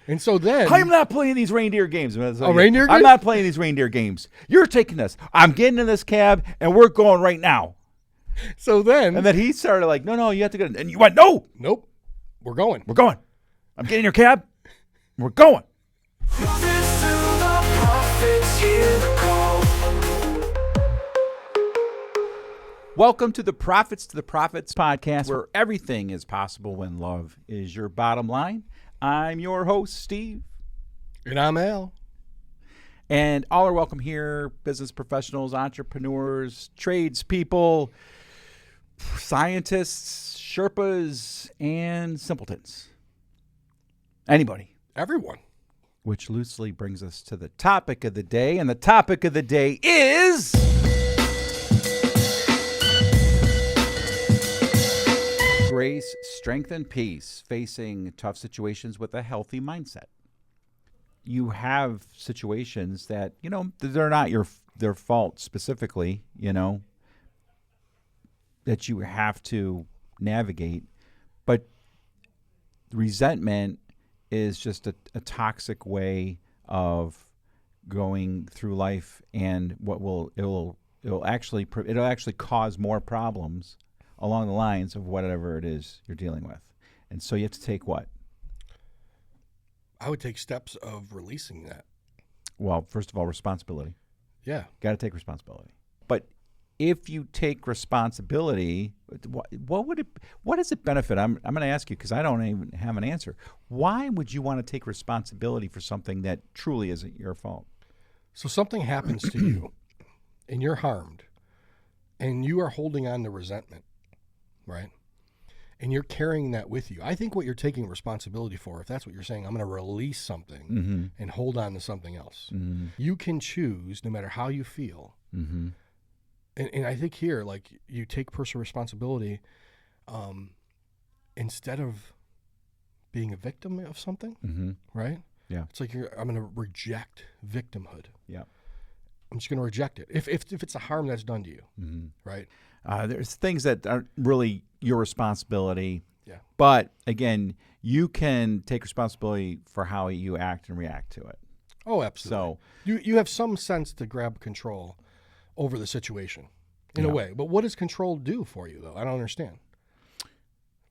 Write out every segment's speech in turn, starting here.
And so then... I'm not playing these reindeer games. Reindeer games? I'm not playing these reindeer games. You're taking us. I'm getting in this cab, and we're going right now. So then... And then he started like, no, you have to get in. And you went, no. Nope. We're going. We're going. I'm getting in your cab. We're going. Welcome to the Prophets podcast, where everything is possible when love is your bottom line. I'm your host, Steve. And I'm Al. And all are welcome here, business professionals, entrepreneurs, tradespeople, scientists, Sherpas, and simpletons. Anybody. Everyone. Which loosely brings us to the topic of the day. And the topic of the day is... grace, strength, and peace, facing tough situations with a healthy mindset. You have situations that, they're not their fault specifically, that you have to navigate. But resentment is just a toxic way of going through life, and it'll actually cause more problems along the lines of whatever it is you're dealing with. And so you have to take what? I would take steps of releasing that. Well, first of all, responsibility. Yeah. Got to take responsibility. But if you take responsibility, what does it benefit? I'm going to ask you because I don't even have an answer. Why would you want to take responsibility for something that truly isn't your fault? So something happens to you and you're harmed and you are holding on to resentment. Right? And you're carrying that with you. I think what you're taking responsibility for, if that's what you're saying, I'm going to release something and hold on to something else. Mm-hmm. You can choose, no matter how you feel. Mm-hmm. And I think here, like, you take personal responsibility instead of being a victim of something, right? Yeah. It's like I'm going to reject victimhood. Yeah. I'm just going to reject it. If it's a harm that's done to you, right? There's things that aren't really your responsibility. Yeah. But again, you can take responsibility for how you act and react to it. Oh, absolutely. So you have some sense to grab control over the situation in a way. But what does control do for you, though? I don't understand.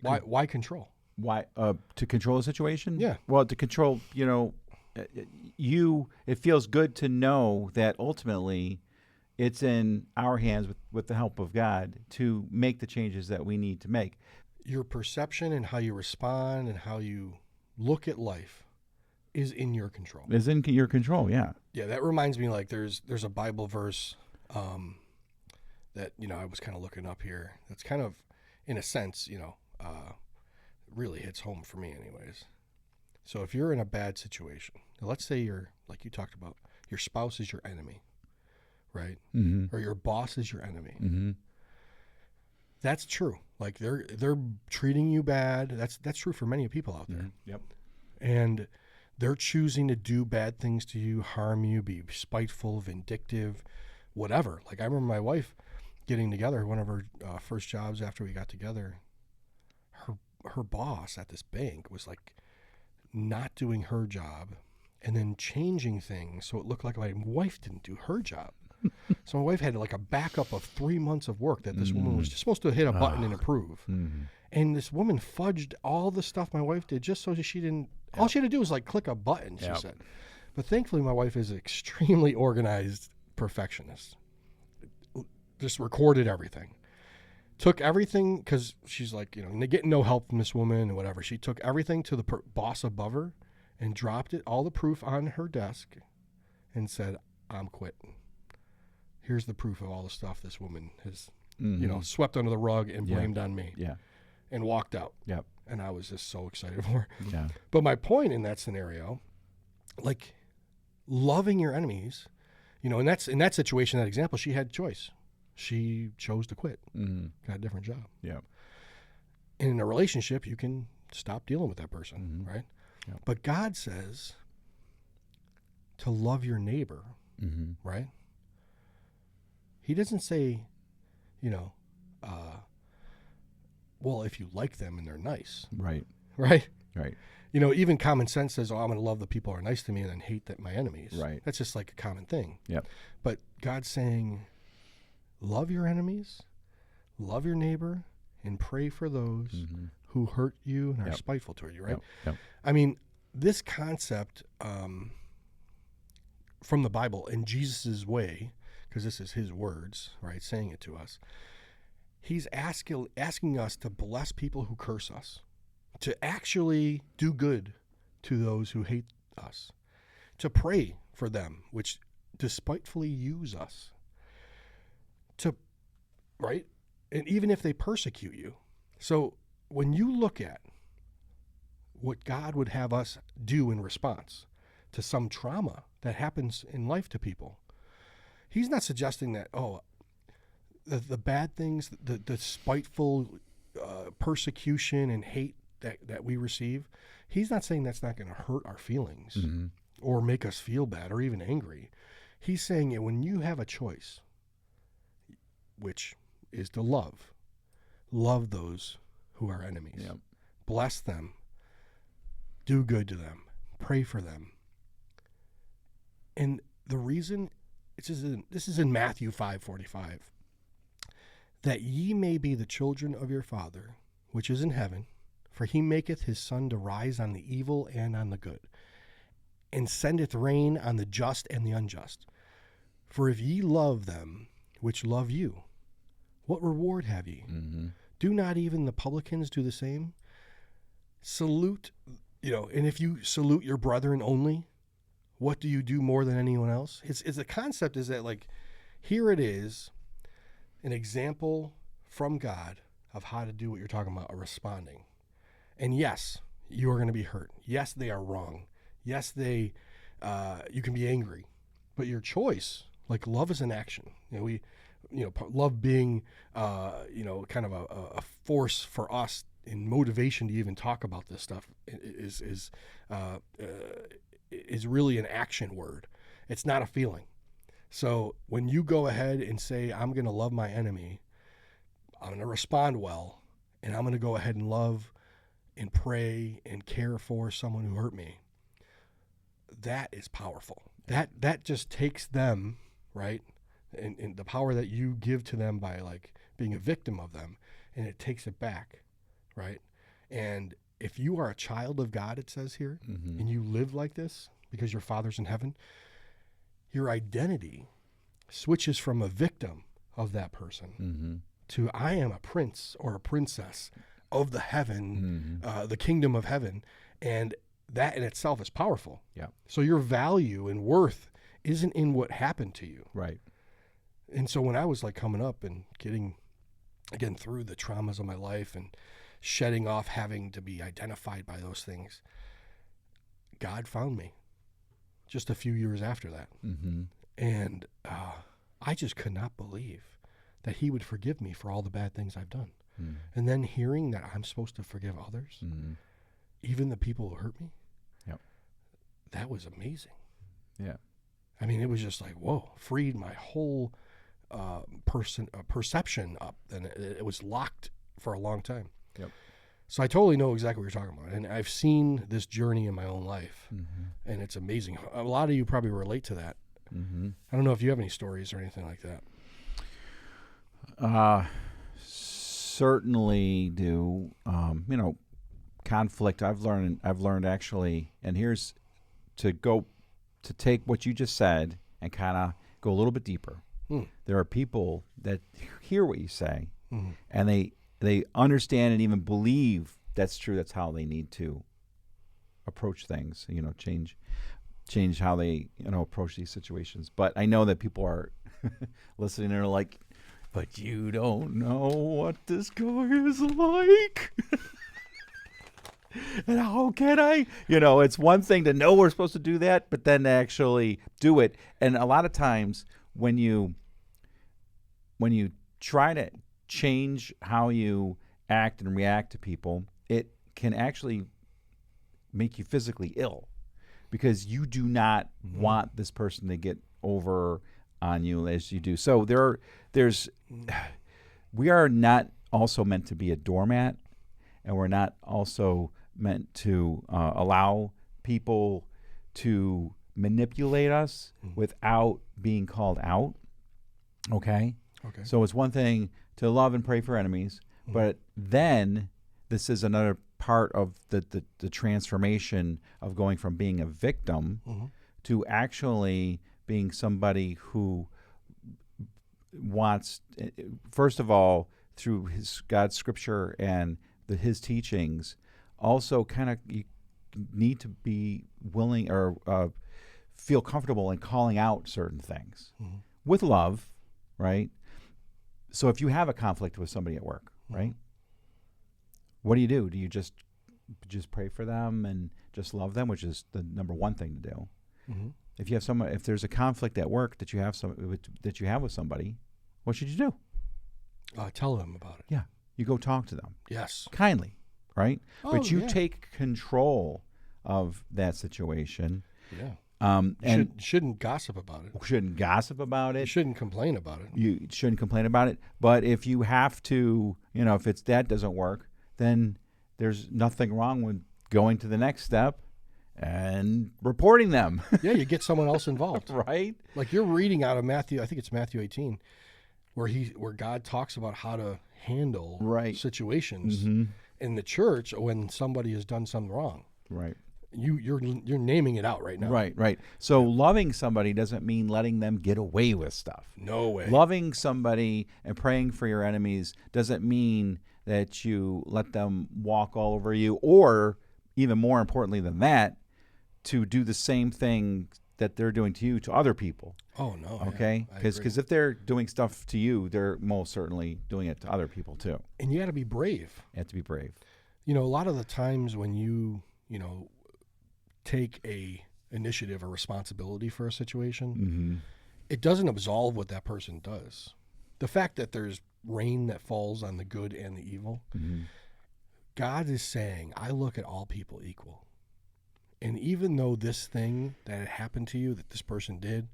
Why control? Why to control a situation? Yeah. Well, to control, it feels good to know that ultimately it's in our hands with the help of God to make the changes that we need to make. Your perception and how you respond and how you look at life is in your control. Is in your control, yeah. Yeah, that reminds me, like, there's a Bible verse that, I was kind of looking up here. That's kind of, in a sense, really hits home for me anyways. So if you're in a bad situation, let's say you're, like you talked about, your spouse is your enemy, right? Mm-hmm. Or your boss is your enemy. Mm-hmm. That's true. Like they're treating you bad. That's true for many people out there. Mm-hmm. Yep. And they're choosing to do bad things to you, harm you, be spiteful, vindictive, whatever. Like I remember my wife getting together, one of her first jobs after we got together, her boss at this bank was like not doing her job and then changing things so it looked like my wife didn't do her job. So my wife had like a backup of 3 months of work that this woman was just supposed to hit a button and approve. Mm-hmm. And this woman fudged all the stuff my wife did just so that she didn't, all she had to do was like click a button, she said. But thankfully my wife is an extremely organized perfectionist. Just recorded everything. Took everything, because she's like, getting no help from this woman and whatever. She took everything to the boss above her and dropped it, all the proof on her desk and said, I'm quitting. Here's the proof of all the stuff this woman has, swept under the rug and blamed on me. Yeah. And walked out. Yep. And I was just so excited for her. Yeah. But my point in that scenario, like loving your enemies, in that situation, that example, she had choice. She chose to quit. Mm-hmm. Got a different job. Yeah. And in a relationship, you can stop dealing with that person, right? Yep. But God says to love your neighbor, right? He doesn't say, well, if you like them and they're nice. Right. Right? Right. You know, even common sense says, oh, I'm going to love the people who are nice to me and then hate my enemies. Right. That's just like a common thing. Yep. But God's saying, love your enemies, love your neighbor, and pray for those who hurt you and are spiteful toward you, right? Yep. Yep. I mean, this concept from the Bible in Jesus' way, because this is his words, right, saying it to us, he's asking us to bless people who curse us, to actually do good to those who hate us, to pray for them, which despitefully use us, right? And even if they persecute you. So when you look at what God would have us do in response to some trauma that happens in life to people, he's not suggesting that, the bad things, the spiteful persecution and hate that we receive, he's not saying that's not going to hurt our feelings or make us feel bad or even angry. He's saying that when you have a choice, which is to love those who are enemies, bless them, do good to them, pray for them. And the reason, this is in Matthew 5:45, that ye may be the children of your Father, which is in heaven, for he maketh his sun to rise on the evil and on the good, and sendeth rain on the just and the unjust. For if ye love them which love you, what reward have ye? Do not even the publicans do the same? Salute, and if you salute your brethren only, what do you do more than anyone else? It's the concept is that, like, here it is, an example from God of how to do what you're talking about, responding. And yes, you are going to be hurt. Yes, they are wrong. Yes, you can be angry, but your choice, like, love is an action. Love being, kind of a force for us in motivation to even talk about this stuff is really an action word. It's not a feeling. So when you go ahead and say, I'm going to love my enemy, I'm going to respond well, and I'm going to go ahead and love and pray and care for someone who hurt me, that is powerful. That just takes them, right, and the power that you give to them by, like, being a victim of them, and it takes it back, right? And if you are a child of God, it says here, and you live like this because your Father's in heaven, your identity switches from a victim of that person to I am a prince or a princess of the heaven, the kingdom of heaven. And that in itself is powerful. Yeah. So your value and worth isn't in what happened to you. Right. And so when I was, like, coming up and getting, again, through the traumas of my life and shedding off having to be identified by those things, God found me just a few years after that. And I just could not believe that he would forgive me for all the bad things I've done. And then hearing that I'm supposed to forgive others, even the people who hurt me, that was amazing. Yeah. I mean, it was just like, whoa, freed my whole perception up. And it was locked for a long time. Yep. So I totally know exactly what you're talking about. And I've seen this journey in my own life. And it's amazing. A lot of you probably relate to that. I don't know if you have any stories or anything like that. Certainly do. Conflict. I've learned actually, and here's to take what you just said and kind of go a little bit deeper. There are people that hear what you say, and they understand and even believe that's true. That's how they need to approach things. Change how they approach these situations. But I know that people are listening and are like, but you don't know what this guy is like. And how can I? It's one thing to know we're supposed to do that, but then to actually do it. And a lot of times when you try to change how you act and react to people, it can actually make you physically ill because you do not want this person to get over on you as you do. So we are not also meant to be a doormat, and we're not also meant to allow people to manipulate us without being called out. Okay? Okay. So it's one thing to love and pray for enemies, but then this is another part of the transformation of going from being a victim to actually being somebody who wants, first of all, through God's scripture and his teachings, also kind of you need to be willing or feel comfortable in calling out certain things with love, right? So if you have a conflict with somebody at work, right? What do? Do you just pray for them and just love them, which is the number one thing to do? If you have if there's a conflict at work that you have with somebody, what should you do? Tell them about it. Yeah, you go talk to them. Yes, kindly, right? But you yeah. take control of that situation. Yeah. And shouldn't gossip about it. Shouldn't gossip about it. You shouldn't complain about it. You shouldn't complain about it. But if you have to, if that doesn't work, then there's nothing wrong with going to the next step and reporting them. Yeah, you get someone else involved. Right? Like you're reading out of Matthew, I think it's Matthew 18, where God talks about how to handle situations in the church when somebody has done something wrong. Right. You're naming it out right now. Right. So loving somebody doesn't mean letting them get away with stuff. No way. Loving somebody and praying for your enemies doesn't mean that you let them walk all over you, or even more importantly than that, to do the same thing that they're doing to you to other people. Oh, no. Okay? Because if they're doing stuff to you, they're most certainly doing it to other people too. And you got to be brave. You have to be brave. A lot of the times when you take a initiative or responsibility for a situation, it doesn't absolve what that person does. The fact that there's rain that falls on the good and the evil, God is saying, I look at all people equal. And even though this thing that had happened to you, that this person did,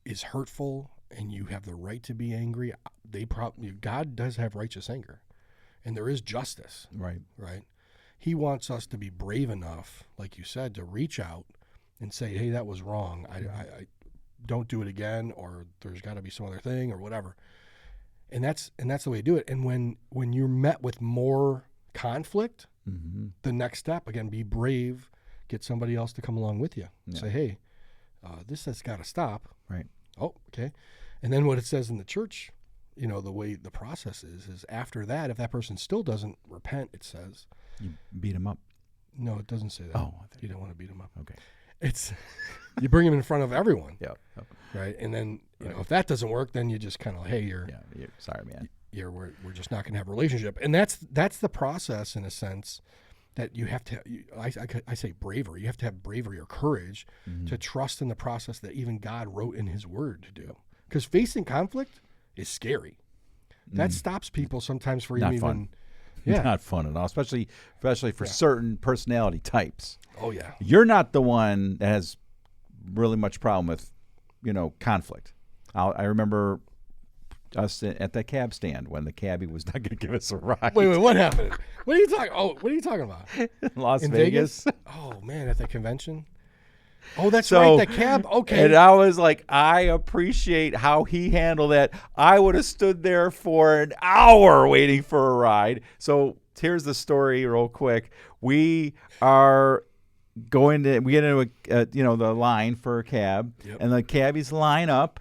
is hurtful and you have the right to be angry, God does have righteous anger. And there is justice. Right. He wants us to be brave enough, like you said, to reach out and say, hey, that was wrong. I don't do it again, or there's got to be some other thing or whatever. And that's the way to do it. And when you're met with more conflict, the next step, again, be brave, get somebody else to come along with you. Yeah. Say, hey, this has got to stop. Right. Oh, okay. And then what it says in the church, the way the process is after that, if that person still doesn't repent, it says, you beat him up. No, it doesn't say that. Oh, you don't want to beat him up. Okay. It's you bring him in front of everyone. Yeah. Right. And then if that doesn't work, then you just kind of, hey, you're sorry, man. We're just not going to have a relationship. And that's the process in a sense that you have to. I say bravery. You have to have bravery or courage to trust in the process that even God wrote in His Word to do. Because facing conflict is scary. That stops people sometimes for not even. Fun. Yeah. Not fun at all, especially for certain personality types. Oh, yeah. You're not the one that has really much problem with, conflict. I remember us at that cab stand when the cabbie was not going to give us a ride. Wait, what happened? What are you talking about? Las In Vegas? Oh, man, at the convention? Oh, that's right, the cab. Okay. And I was like, I appreciate how he handled that. I would have stood there for an hour waiting for a ride. So here's the story real quick. We get into the line for a cab, and the cabbies line up,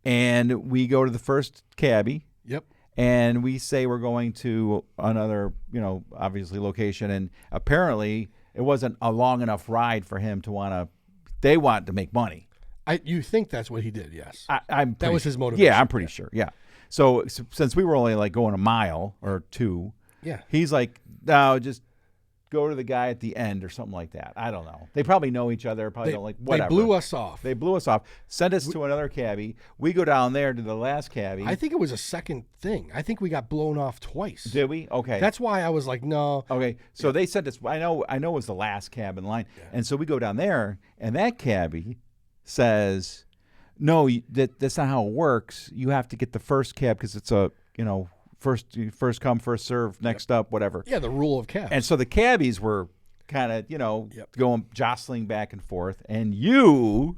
and we go to the first cabbie. Yep. And we say we're going to another, obviously location, and apparently it wasn't a long enough ride for him to want to. They want to make money. You think that's what he did? Yes. That was his motivation. Yeah, I'm pretty sure. Yeah. So since we were only like going a mile or two, he's like, no, just go to the guy at the end or something like that. I don't know. They probably know each other. Whatever. They blew us off. Sent us to another cabbie. We go down there to the last cabbie. I think it was a second thing. I think we got blown off twice. Did we? Okay. That's why I was like, no. Okay. So they sent us. I know it was the last cab in line, and so we go down there, and that cabbie says, "No, that's not how it works. You have to get the first cab because it's a first come, first serve, next up, whatever. Yeah, the rule of cabs. And so the cabbies were kind of, going jostling back and forth. And you,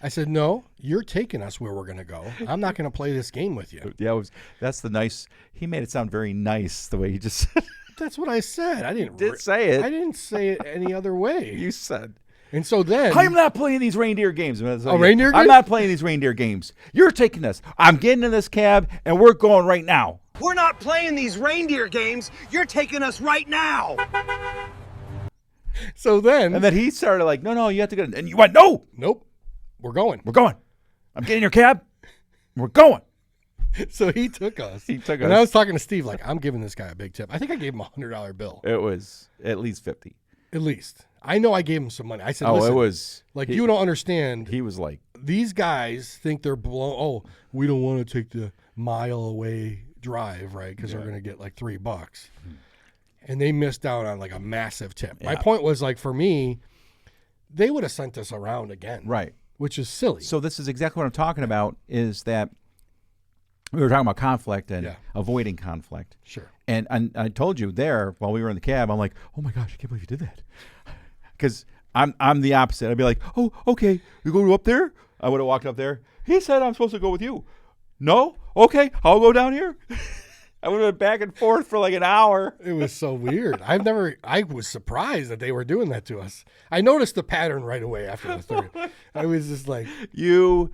I said, no, you're taking us where we're going to go. I'm not going to play this game with you. yeah, that's the nice. He made it sound very nice the way he just said. That's what I said. I didn't say it. I didn't say it any other way. You said. And so then I'm not playing these reindeer games. Reindeer games? I'm not playing these reindeer games. You're taking us. I'm getting in this cab, and we're going right now. We're not playing these reindeer games. You're taking us right now. So then. And then he started like, no, you have to go. And you went, no. Nope. We're going. We're going. I'm getting in your cab. We're going. So he took us. And I was talking to Steve like, I'm giving this guy a big tip. I think I gave him $100 bill. It was at least 50. At least. I know I gave him some money. I said, listen, it was. Like, you don't understand. He was like. These guys think they're blown. Oh, we don't want to take the mile away drive, right? Because they're going to get like $3. And they missed out on like a massive tip. Yeah. My point was like, for me, they would have sent us around again. Right. Which is silly. So this is exactly what I'm talking about, is that we were talking about conflict and avoiding conflict. Sure. And I told you there while we were in the cab, I'm like, oh my gosh, I can't believe you did that. Because I'm the opposite. I'd be like, oh, okay, you go up there? I would have walked up there. He said I'm supposed to go with you. No? Okay, I'll go down here. I would have been back and forth for like an hour. It was so weird. I was surprised that they were doing that to us. I noticed the pattern right away after the third. I was just like. You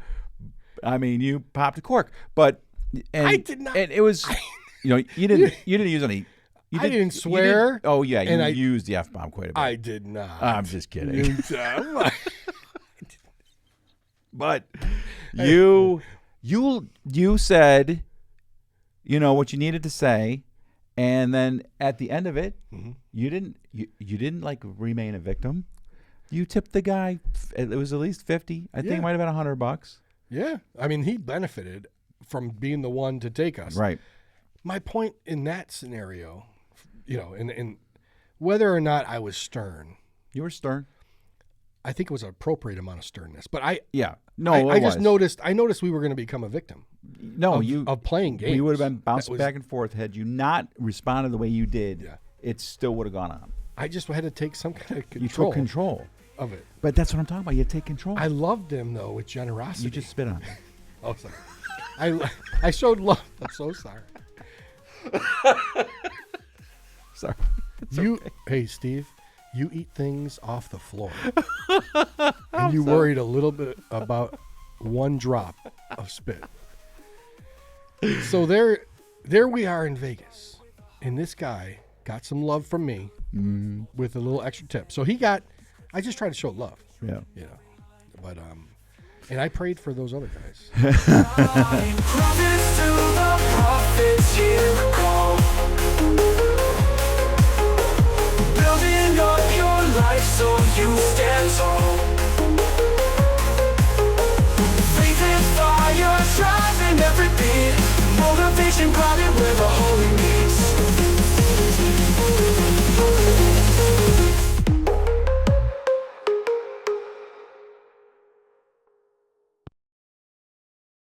popped a cork. But. And, I did not. And it was, you didn't use any. I didn't swear. You used the F-bomb quite a bit. I did not. I'm just kidding. But you said, what you needed to say, and then at the end of it, you didn't like remain a victim. You tipped the guy. It was at least 50. I think it might have been $100. Yeah, I mean, he benefited from being the one to take us. Right. My point in that scenario, in whether or not I was stern. You were stern. I think it was an appropriate amount of sternness. But I noticed we were going to become a victim. No, of playing games. We would have been bouncing back and forth. Had you not responded the way you did, it still would have gone on. I just had to take some kind of control. You took control of it. But that's what I'm talking about. You take control. I loved him, though, with generosity. You just spit on him. Oh, sorry. I showed love. I'm so sorry. Sorry. Okay. Hey, Steve, you eat things off the floor. And you worried a little bit about one drop of spit. So there we are in Vegas. And this guy got some love from me with a little extra tip. So I just tried to show love. Yeah. But, and I prayed for those other guys. Building up your life so you stand tall. Faith and fire driving every beat. Motivation grounded with a holy